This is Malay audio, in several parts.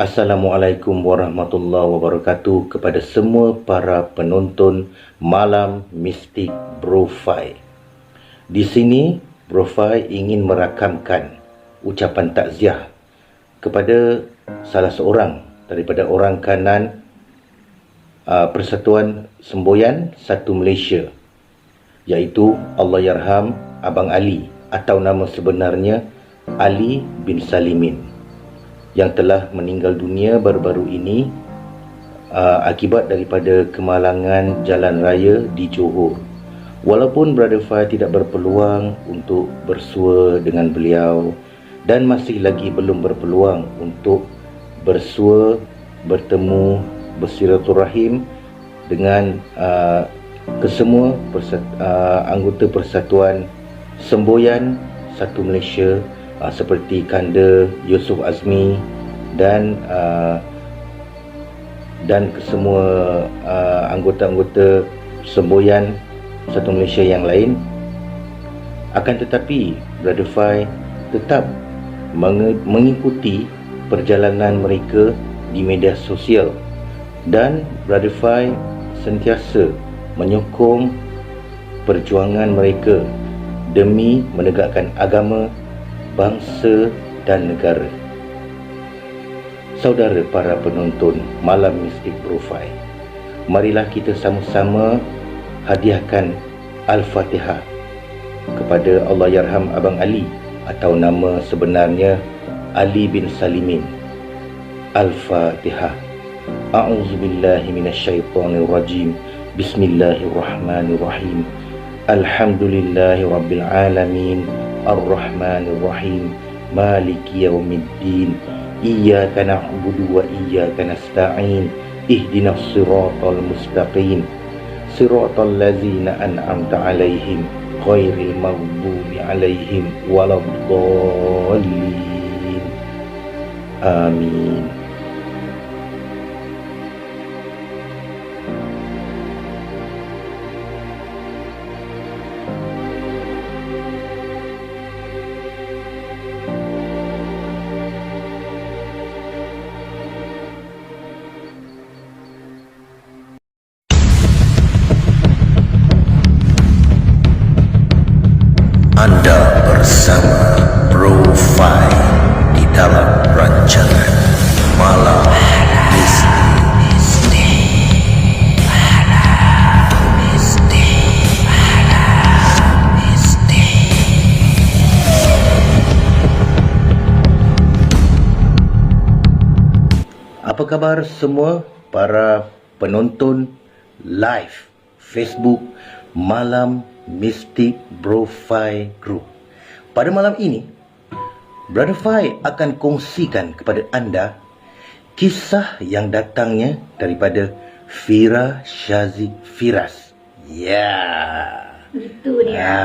Assalamualaikum warahmatullahi wabarakatuh kepada semua para penonton Malam Mistik Bro Fai. Di sini Bro Fai ingin merakamkan ucapan takziah kepada salah seorang daripada orang kanan Persatuan Semboyan Satu Malaysia, iaitu Allahyarham Abang Ali atau nama sebenarnya Ali bin Salimin, yang telah meninggal dunia baru-baru ini akibat daripada kemalangan jalan raya di Johor. Walaupun Brother Fai tidak berpeluang untuk bersua dengan beliau dan masih lagi belum berpeluang untuk bersua, bertemu, bersiraturahim dengan kesemua anggota Persatuan Semboyan Satu Malaysia, seperti Kanda Yusof Azmi dan kesemua anggota-anggota Semboyan Satu Malaysia yang lain. Akan tetapi Brother Fai tetap mengikuti perjalanan mereka di media sosial, dan Brother Fai sentiasa menyokong perjuangan mereka demi menegakkan agama, bangsa dan negara. Saudara para penonton Malam Mistik Bro Fai, marilah kita sama-sama hadiahkan Al-Fatihah kepada Allahyarham Abang Ali atau nama sebenarnya Ali bin Salimin. Al-Fatihah. A'udzubillahi minasyaitonirrajim. Bismillahirrahmanirrahim. Alhamdulillahi rabbil alamin. Ar-Rahmanir-Rahim. Maliki yaumiddin. Iyyaka na'budu wa iyyaka nasta'in. Ihdinas siratal mustaqim. Siratal ladzina an'amta 'alaihim ghairil maghdubi 'alaihim waladdallin. Amin. Anda bersama Bro Fai di dalam rancangan Malam Mistik. Apa khabar semua para penonton live Facebook Malam Mistik Bro Fai Group? Pada malam ini, Brother Fai akan kongsikan kepada anda kisah yang datangnya daripada Fira Shazid Firas. Itu dia.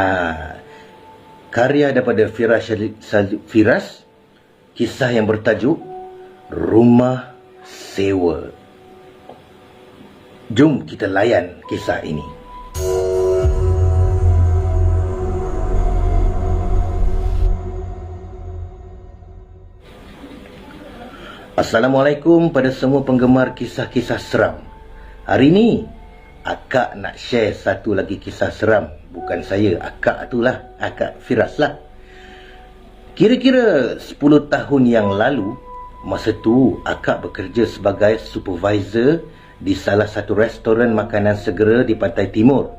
Karya daripada Fira Shazid Firas, kisah yang bertajuk Rumah Sewa. Jom kita layan kisah ini. Assalamualaikum pada semua penggemar kisah-kisah seram. Hari ni akak nak share satu lagi kisah seram. Bukan saya, akak itulah, akak Firas lah. Kira-kira 10 tahun yang lalu, masa tu akak bekerja sebagai supervisor di salah satu restoran makanan segera di Pantai Timur.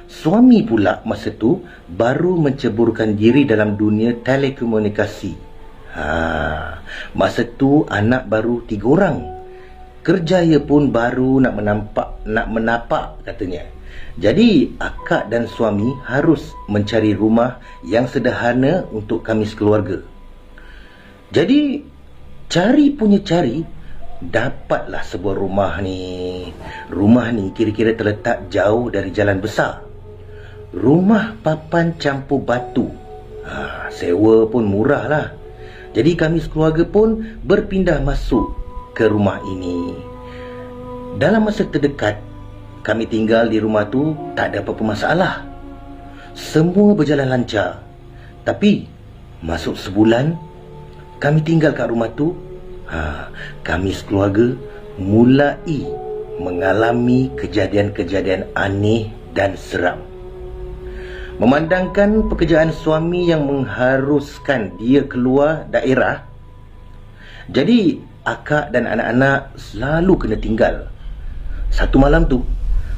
Suami pula masa tu baru menceburkan diri dalam dunia telekomunikasi. Masa tu anak baru 3 orang. Kerjaya pun baru nak menapak katanya. Jadi akak dan suami harus mencari rumah yang sederhana untuk kami sekeluarga. Jadi cari, dapatlah sebuah rumah ni. Rumah ni kira-kira terletak jauh dari jalan besar. Rumah papan campur batu. Sewa pun murah lah. Jadi kami sekeluarga pun berpindah masuk ke rumah ini. Dalam masa terdekat, kami tinggal di rumah tu tak ada apa-apa masalah. Semua berjalan lancar. Tapi masuk sebulan, kami tinggal kat rumah tu, Kami sekeluarga mulai mengalami kejadian-kejadian aneh dan seram. Memandangkan pekerjaan suami yang mengharuskan dia keluar daerah, jadi akak dan anak-anak selalu kena tinggal. Satu malam tu,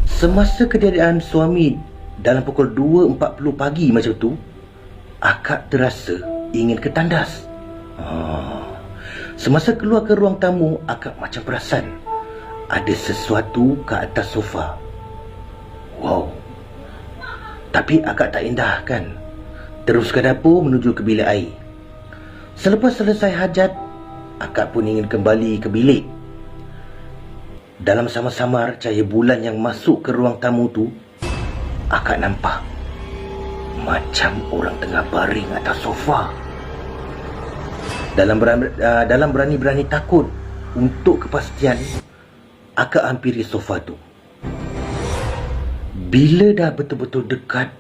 semasa kejadian suami dalam pukul 2.40 pagi macam tu, akak terasa ingin ke tandas. Semasa keluar ke ruang tamu, akak macam perasan ada sesuatu ke atas sofa. Wow. Tapi akak tak indahkan. Terus ke dapur menuju ke bilik air. Selepas selesai hajat, akak pun ingin kembali ke bilik. Dalam samar-samar cahaya bulan yang masuk ke ruang tamu tu, akak nampak macam orang tengah baring atas sofa. Dalam berani-berani takut untuk kepastian, akak hampiri sofa tu. Bila dah betul-betul dekat,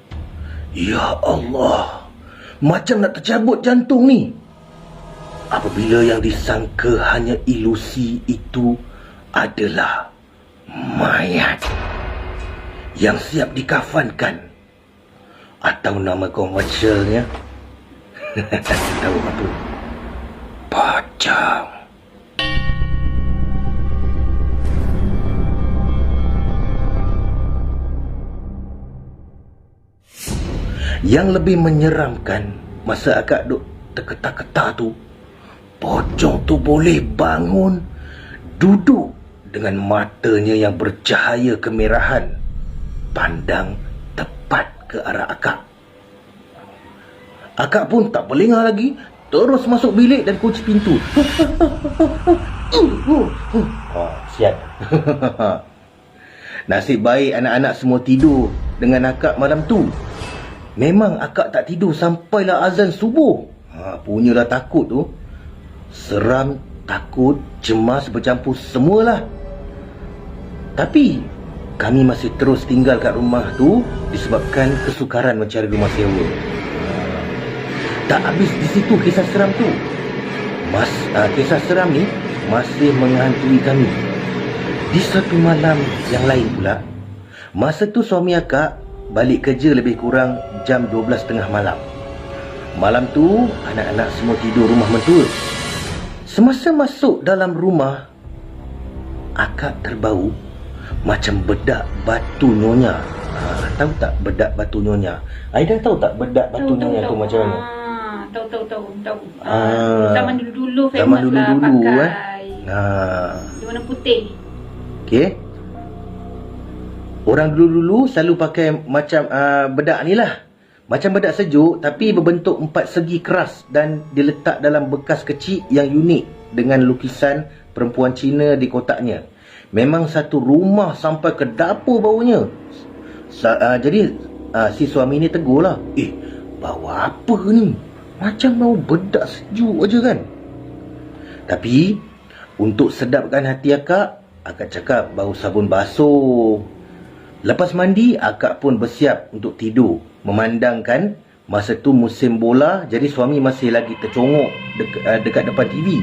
ya Allah, macam nak tercabut jantung ni. Apabila yang disangka hanya ilusi itu adalah mayat yang siap dikafankan, atau nama komersialnya tahu apa? Pocong. Yang lebih menyeramkan, masa akak duk terketar-ketar tu, pocong tu boleh bangun, duduk dengan matanya yang bercahaya kemerahan, pandang tepat ke arah akak. Akak pun tak berlengah lagi, terus masuk bilik dan kunci pintu. Sial. Nasib baik anak-anak semua tidur dengan akak malam tu. Memang akak tak tidur sampailah azan subuh. Punyalah takut tu. Seram, takut, cemas bercampur semualah. Tapi kami masih terus tinggal kat rumah tu disebabkan kesukaran mencari rumah sewa. Tak habis di situ kisah seram tu. Kisah seram ni masih menghantui kami. Di satu malam yang lain pula, masa tu suami akak balik kerja lebih kurang jam 12.30 malam. Malam tu anak-anak semua tidur rumah mentua. Semasa masuk dalam rumah, akak terbau macam bedak batu nyonya. Tahu tak bedak batu nyonya? Aida tahu tak bedak batu nyonya tu macam mana? Tahu. Zaman dulu-dulu famous zaman dulu-dulu, lah pakai. Dia warna putih. Okey. Orang dulu-dulu selalu pakai macam bedak ni lah. Macam bedak sejuk tapi berbentuk empat segi keras dan diletak dalam bekas kecil yang unik dengan lukisan perempuan Cina di kotaknya. Memang satu rumah sampai ke dapur baunya. Jadi si suami ni tegur lah. Bau apa ni? Macam bau bedak sejuk aja kan? Tapi untuk sedapkan hati akak cakap bau sabun basuh. Lepas mandi, akak pun bersiap untuk tidur. Memandangkan masa tu musim bola, jadi suami masih lagi tercongok dekat depan TV.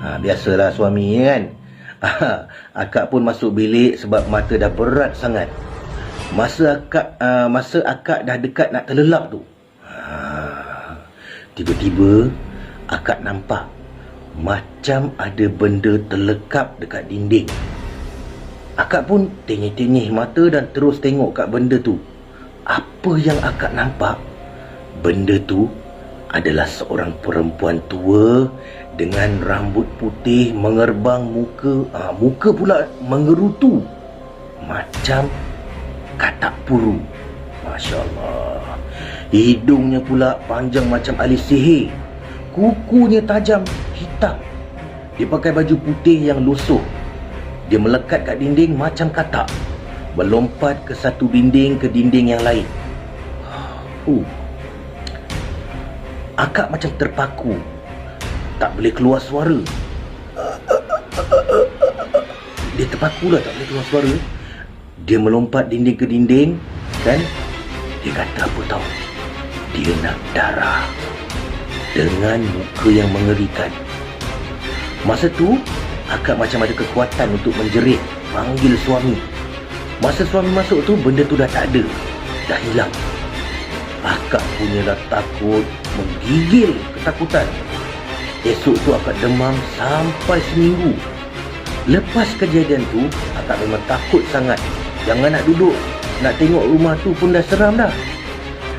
Biasalah suami kan. Akak pun masuk bilik sebab mata dah berat sangat. Masa akak dah dekat nak terlelap tu, tiba-tiba akak nampak macam ada benda terlekap dekat dinding. Akak pun tenyih-tenyih mata dan terus tengok kat benda tu. Apa yang akak nampak? Benda tu adalah seorang perempuan tua dengan rambut putih mengerbang muka. Muka pula mengerutu macam katak puru. Masya Allah. Hidungnya pula panjang macam alis sihir. Kukunya tajam hitam. Dia pakai baju putih yang lusuh. Dia melekat kat dinding macam katak, melompat ke satu dinding ke dinding yang lain. Akak macam terpaku, tak boleh keluar suara. Dia terpaku lah, tak boleh keluar suara. Dia melompat dinding ke dinding. Dan dia kata apa tahu? Dia nak darah dengan muka yang mengerikan. Masa tu, akak macam ada kekuatan untuk menjerit, panggil suami. Masa suami masuk tu, benda tu dah tak ada. Dah hilang. Akak punyalah takut, menggigil ketakutan. Esok tu akak demam sampai seminggu. Lepas kejadian tu, akak memang takut sangat. Jangan nak duduk, nak tengok rumah tu pun dah seram dah.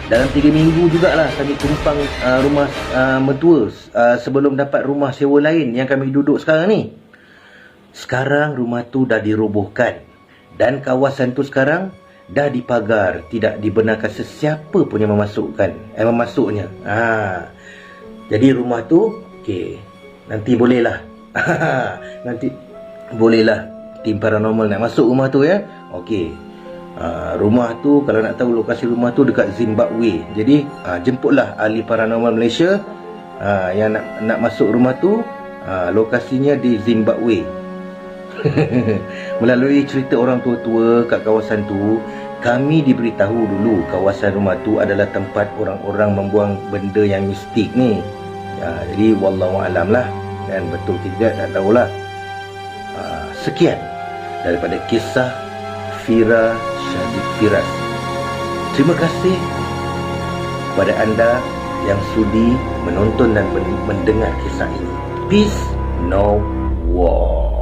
Dalam 3 minggu jugalah kami tumpang rumah mertua sebelum dapat rumah sewa lain yang kami duduk sekarang ni. Sekarang rumah tu dah dirobohkan dan kawasan tu sekarang dah dipagar, tidak dibenarkan sesiapa pun yang memasuknya. Jadi rumah tu okey, nanti bolehlah. Nanti bolehlah tim paranormal nak masuk rumah tu ya. Okey. Rumah tu, kalau nak tahu lokasi rumah tu dekat Zimbabwe. Jadi jemputlah ahli paranormal Malaysia yang nak masuk rumah tu. Lokasinya di Zimbabwe. Melalui cerita orang tua-tua kat kawasan tu, kami diberitahu dulu kawasan rumah tu adalah tempat orang-orang membuang benda yang mistik ni. Jadi wallahualam lah, dan betul tidak tak tahulah. Sekian daripada kisah Fira Syaziq Firas. Terima kasih kepada anda yang sudi menonton dan mendengar kisah ini. Peace, no war.